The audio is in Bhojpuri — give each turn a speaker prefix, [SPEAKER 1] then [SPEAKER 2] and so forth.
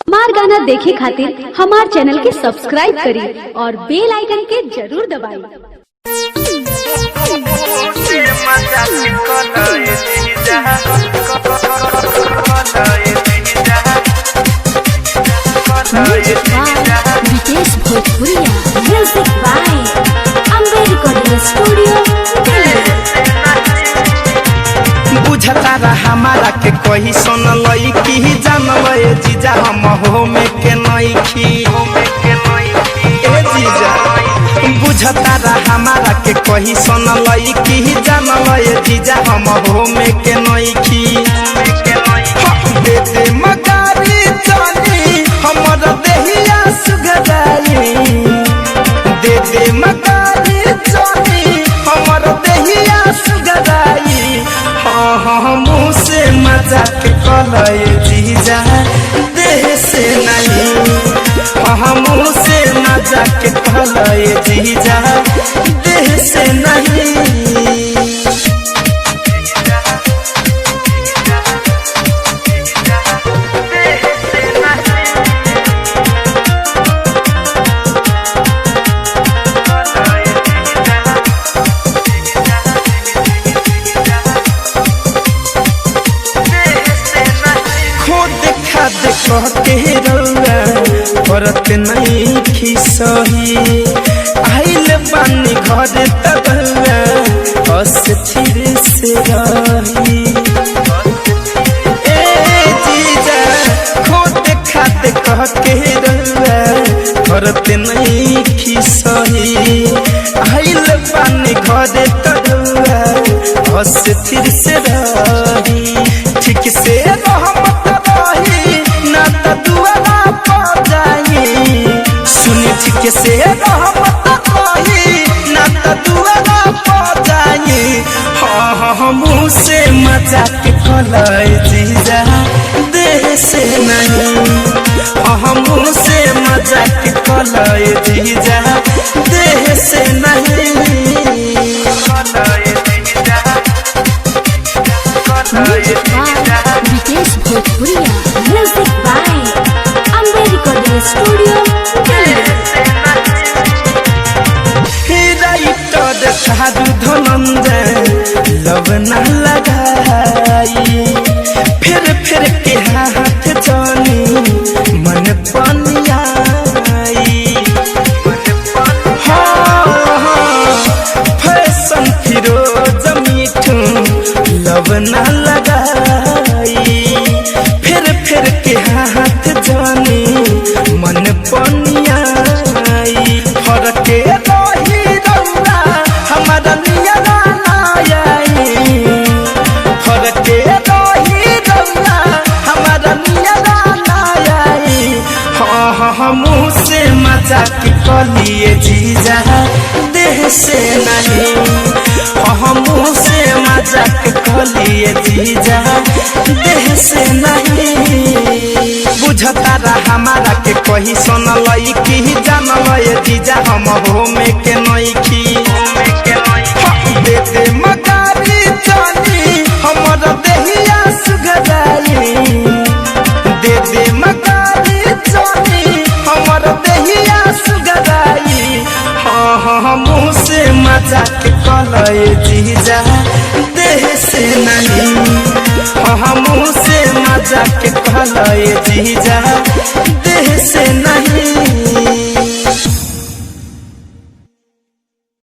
[SPEAKER 1] हमार गाना देखे खातिर हमार चैनल के सब्सक्राइब करी और बेल आइकन के जरूर दबाई। Vikesh Bhojpuriya music by Ambe recording studio.
[SPEAKER 2] बुझता रहा हमारा के कोई सुन लई की जानवे जीजा हम हो में के नईखी ए जीजा। बुझता रहा हमारा के कोई सुन लई की जानवे जीजा हम हो में के नईखी। दे दे मगारी जानी हमर देहिया सुगराई। दे दे मगारी जानी हमर देहिया सुगराई। मुँह से मजाक कलय जीजा देह से नहीं। मुँह से मजाक कलय जीजा देह से नहीं। कहके रउआ करत नहीं खिसही। आइल बानी घर तबुआ अस्थिर से रही। ए जीजा खोद खाद कहके रउआ करत नहीं खिसही। आइल बानी घर तबुआ अस्थिर से रही। ठीक से रहमत रही ना तो दुआरा पड़ जाई। सुनी ठीक से रहमत रही ना तो दुआरा पड़ जाई। हाँ मुँह से मजाक कलय जीजा देह से नहीं। हाँ मुँह से मजाक कलय जीजा देह से नहीं।
[SPEAKER 1] Vikesh Bhojpuriya music by Ambe recording studio.
[SPEAKER 2] Sadhu Dhananjay लब न लगाई। फिर के हाथ जानी मन पनियाई। फैशन फिरोज मीठू लब न लगाई। फिर के हाथ जानी मन पनियाई। फरके रही रउआ हमारा नियरा नाई। फरके रही रउआ हमारा नियरा नाई। हाँ मुँह से मजाक कलिए जीजा देह से नहीं। हाँ मुँह से मजाक कलिए जीजा देह से नहीं। बुझता रहा हमारा के कोई सुन लई की जानवे जीजा हम हो में के नईखी। दे दे मगारी जानी हमर देहिया सुगराई। दे दे मगारी जानी हमर देहिया सुगराई। हाँ मुँह से मजाक कलय जीजा देह से नहीं। हाँ मुँह से मजाक कलय जीजा